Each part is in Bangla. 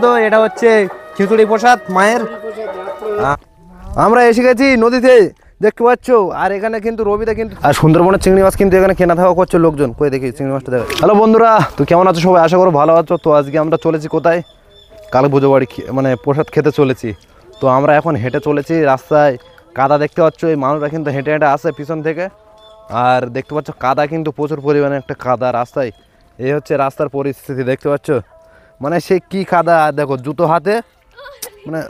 তো এটা হচ্ছে খিচুড়ি প্রসাদ মায়ের। আমরা এসে গেছি নদীতে, দেখতে পাচ্ছ। আর এখানে কিন্তু রবিদা কিন্তু আর সুন্দরবনের চিংড়ি মাছ কিন্তু এখানে কেনা থাকা করছে লোকজন। কই দেখি চিংড়ি মাছটা দেখো। হ্যালো বন্ধুরা, তো কেমন আছো সবাই? আশা করো ভালো আছো। তো আজকে আমরা চলেছি কোথায়? কালী পুজো বাড়ি মানে প্রসাদ খেতে চলেছি। তো আমরা এখন হেঁটে চলেছি রাস্তায়, কাদা দেখতে পাচ্ছ। এই মানুষরা কিন্তু হেঁটে হেঁটে আসে পিছন থেকে। আর দেখতে পাচ্ছ কাদা কিন্তু প্রচুর পরিমাণে একটা কাদা রাস্তায়। এই হচ্ছে রাস্তার পরিস্থিতি দেখতে পাচ্ছ। মানে সে কি কাদা দেখো, জুতো হাতে মানে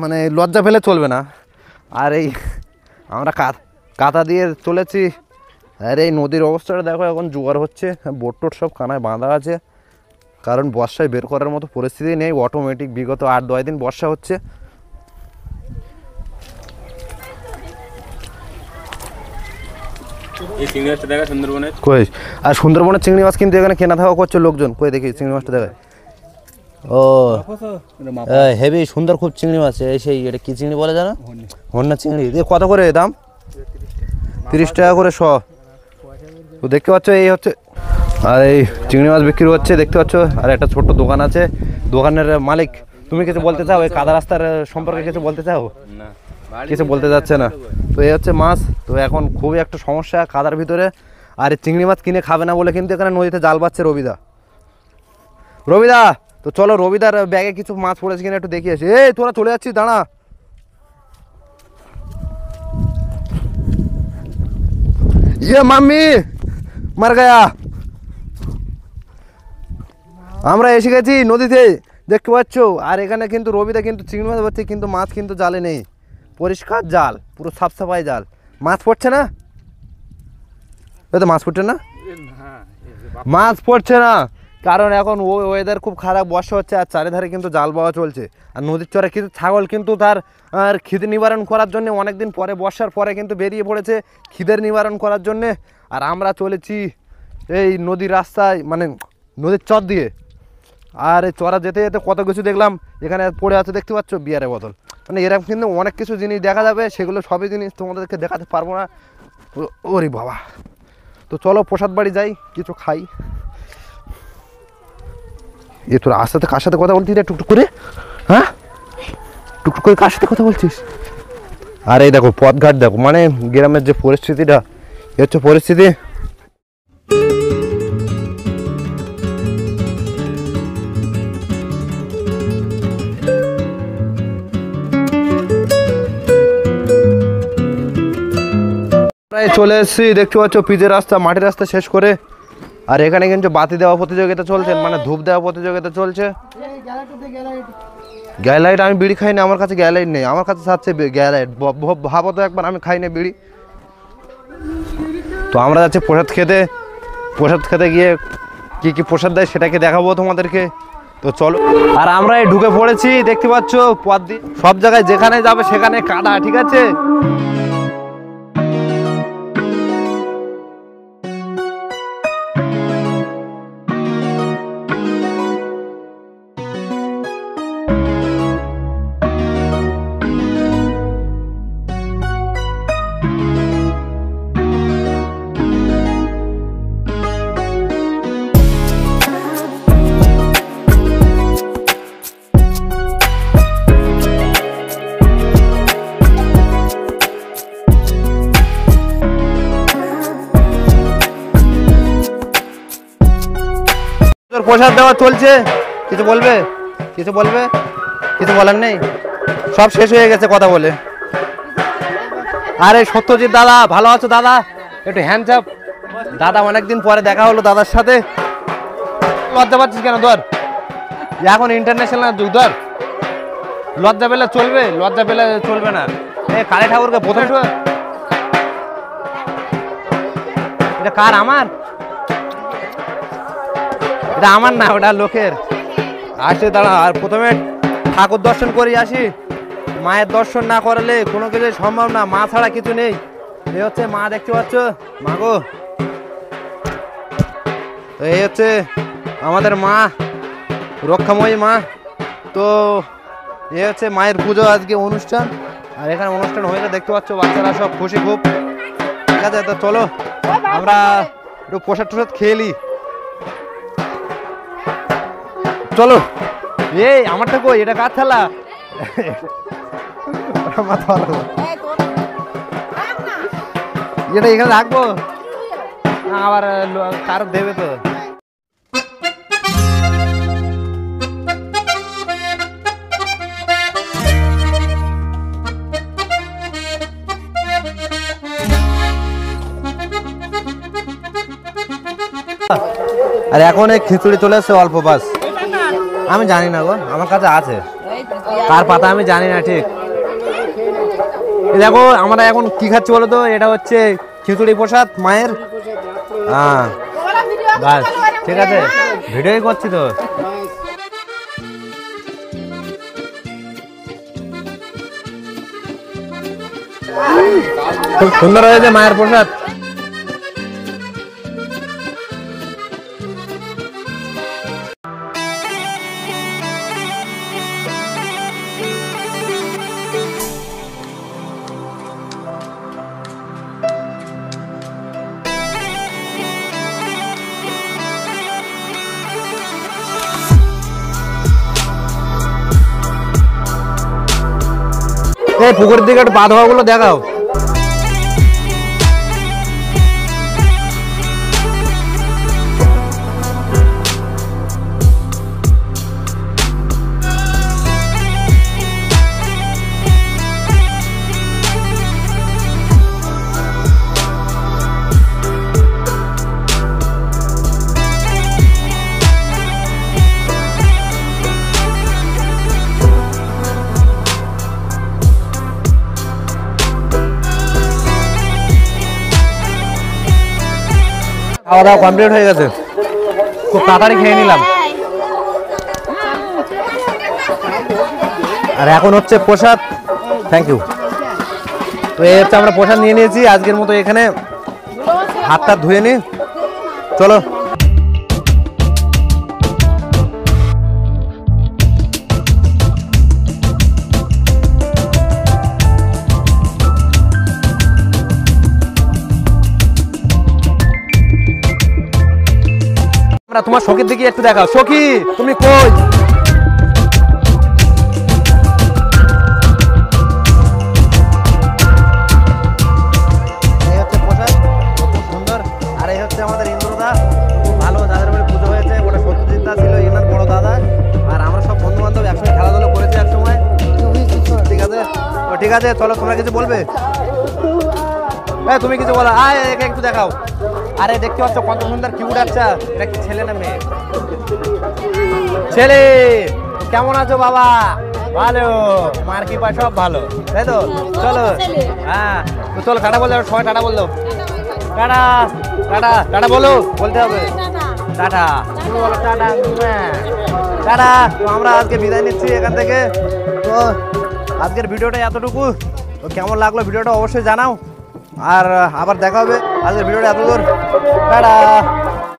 মানে লজ্জা ফেলে চলবে না। আর এই আমরা কাদা দিয়ে চলেছি। আর এই নদীর অবস্থাটা দেখো, এখন জোয়ার হচ্ছে, বোট টোট সব কানায় বাঁধা আছে। কারণ বর্ষায় বের করার মতো পরিস্থিতি নেই, অটোমেটিক বিগত 8-10 দিন বর্ষা হচ্ছে। কই আর সুন্দরবনের চিংড়ি মাছ কিন্তু এখানে কেনা থাকা করছে লোকজন। কই দেখি চিংড়ি মাছটা দেখায়। ও হেভি সুন্দর খুব চিংড়ি মাছ। এই সেই এটা কি চিংড়ি বলে জানো? হন্যা চিংড়ি। কত করে দাম? 30 টাকা করে শ। তো দেখতে পাচ্ছ এই হচ্ছে, আর এই চিংড়ি মাছ বিক্রি হচ্ছে দেখতে পাচ্ছ। আর একটা ছোট্ট দোকান আছে, দোকানের মালিক। তুমি কিছু বলতে চাও এই কাদা রাস্তার সম্পর্কে? কিছু বলতে চাও? না, কিছু বলতে যাচ্ছে না। তো এই হচ্ছে মাছ। তো এখন খুবই একটা সমস্যা কাদার ভিতরে। আর এই চিংড়ি মাছ কিনে খাবে না বলে কিন্তু এখানে নদীতে জাল পাচ্ছে রবিদা। রবিদা, তো চলো রবিদার ব্যাগে কিছু মাছ পড়েছে কিনা একটু দেখিয়ে আসি। এই তোরা চলে যাচ্ছিস, দাঁড়া। ইয়ে মাম্মি মার গায়া। আমরা এসে গেছি নদীতে, দেখতে পাচ্ছ। আর এখানে কিন্তু রবিদা কিন্তু চিংড়ি মাছ পাচ্ছে, কিন্তু মাছ কিন্তু জালে নেই। পরিষ্কার জাল, পুরো সাফ সাফাই জাল। মাছ পড়ছে না? এই তো মাছ পড়ছে না, মাছ পড়ছে না। কারণ এখন ওয়েদার খুব খারাপ, বর্ষা হচ্ছে। আর চারিধারে কিন্তু জাল পাওয়া চলছে। আর নদীর চরে কিন্তু ছাগল কিন্তু তার খিদে নিবারণ করার জন্য অনেকদিন পরে, বর্ষার পরে কিন্তু বেরিয়ে পড়েছে খিদের নিবারণ করার জন্যে। আর আমরা চলেছি এই নদীর রাস্তায়, মানে নদীর চর দিয়ে। আর এই চরা যেতে যেতে কত কিছু দেখলাম। এখানে পড়ে আছে দেখতে পাচ্ছ বিয়ারের বোতল। মানে এরকম কিন্তু অনেক কিছু জিনিস দেখা যাবে, সেগুলো সবই জিনিস তোমাদেরকে দেখাতে পারবো না। ওরে বাবা। তো চলো প্রসাদ বাড়ি যাই, কিছু খাই। এ তোর আস্তে কার সাথে কথা বলছিস রে টুকটুক করে? হ্যাঁ, টুকটুক করে কার সাথে কথা বলছিস? আর এই দেখো পথঘাট দেখো, মানে গ্রামের যে পরিস্থিতিটা, এ হচ্ছে পরিস্থিতি। চলে এসেছি দেখতে পাচ্ছ পিচের রাস্তা, মাটির রাস্তা শেষ করে। আর এখানে কিন্তু বাতি দেওয়া প্রতিযোগিতা চলছে, মানে ধূপ দেওয়া প্রতিযোগিতা চলছে। গ্যালাইট আমি বিড়ি খাই না, আমার কাছে গ্যালাইট নেই। আমার কাছে চাচ্ছে গ্যালাইট। ভাবো তো একবার, আমি খাই না বিড়ি। তো আমরা যাচ্ছি প্রসাদ খেতে। প্রসাদ খেতে গিয়ে কি কি প্রসাদ দেয় সেটাকে দেখাবো তোমাদেরকে। তো চলো। আর আমরা এই ঢুকে পড়েছি দেখতে পাচ্ছ পথ দিয়ে। সব জায়গায় যেখানে যাবে সেখানে কাদা, ঠিক আছে। প্রসাদ দেওয়া চলছে। কিছু বলবে? কিছু বলবে? কিছু বলার নেই, সব শেষ হয়ে গেছে কথা বলে। আরে সত্যজিৎ দাদা, ভালো আছো দাদা? একটু হ্যান্ডচাপ দাদা, অনেকদিন পরে দেখা হলো দাদার সাথে। লজ্জা পাচ্ছিস কেন? ধর, এখন ইন্টারন্যাশনাল যুগ, ধর। লজ্জা পেলে চলবে? লজ্জা পেলে চলবে না। এই কালী ঠাকুরকে প্রথম, এটা কার? আমার? এটা আমার না, ওটা লোকের। আসে দাঁড়া। আর প্রথমে ঠাকুর দর্শন করে আসি। মায়ের দর্শন না করলে কোনো কিছু সম্ভব না, মা ছাড়া কিছু নেই। এই হচ্ছে মা, দেখতে পাচ্ছ মা গো। তো এই হচ্ছে আমাদের মা, রক্ষাময়ী মা। তো এই হচ্ছে মায়ের পুজো আজকে অনুষ্ঠান। আর এখানে অনুষ্ঠান হয়েছে দেখতে পাচ্ছ, বাচ্চারা সব খুশি খুব, ঠিক আছে। তো চলো আমরা একটু প্রসাদ টসাদ খেয়ে নি, চলো। এই আমারটা কই, এটা কার থালা? এটা এখানে রাখবো না, আবার কারো দেবে তো। আর এখন এই খিচুড়ি চলে এসছে অল্প বাস। আমি জানি না গো, আমার কাছে আছে কার পাতা আমি জানি না ঠিক। দেখো আমরা এখন কি খাচ্ছি বলো তো, এটা হচ্ছে খিচুড়ি প্রসাদ মায়ের। হ্যাঁ বাস ঠিক আছে, ভিডিওই করছি তো। খুব সুন্দর হয়েছে মায়ের প্রসাদ। এই পুকুরের দিকে একটু পা ধোয়াগুলো দেখাও। খাওয়া দাওয়া কমপ্লিট হয়ে গেছে, খুব তাড়াতাড়ি খেয়ে নিলাম। আর এখন হচ্ছে প্রসাদ। Thank you. তো এই হচ্ছে আমরা প্রসাদ নিয়ে নিয়েছি আজকের মতো। এখানে হাতটা ধুয়ে নি, চলো। তোমার সখীর দিকে একটু দেখাও। সখী তুমি কই? এই হচ্ছে প্রসাদ, খুব সুন্দর। আর এই হচ্ছে আমাদের ইন্দ্রদা, খুব ভালো, যাদের বাড়ি পুজো হয়েছে। ওটা সত্যজিৎ দা ছিল এনার বড় দাদা। আর আমরা সব বন্ধু বান্ধব একসঙ্গে খেলাধুলা করেছি এক সময়। ঠিক আছে তো, ঠিক আছে চলো। তোমরা কিছু বলবে? তুমি কিছু বলো। আয় একে একটু দেখাও। আরে দেখতে পাচ্ছ কত সুন্দর কিউট বাচ্চা। এটা কি ছেলে না মেয়ে? ছেলে। কেমন আছো বাবা? ভালো। মার কি পায় সব ভালো, তাই তো? চলো হ্যাঁ, তো চলো টাটা বল দাও সবাই। টাটা বল দাও। টাটা টাটা টাটা বলো, বলতে হবে টাটা। তুমি বলো টাটা। টাটা। তো আমরা আজকে বিদায় নিচ্ছি এখান থেকে। তো আজকের ভিডিওটা এতটুকু। তো কেমন লাগলো ভিডিওটা অবশ্যই জানাও। আর আবার দেখা হবে। আজকের ভিডিওটা এতদূর। টাটা।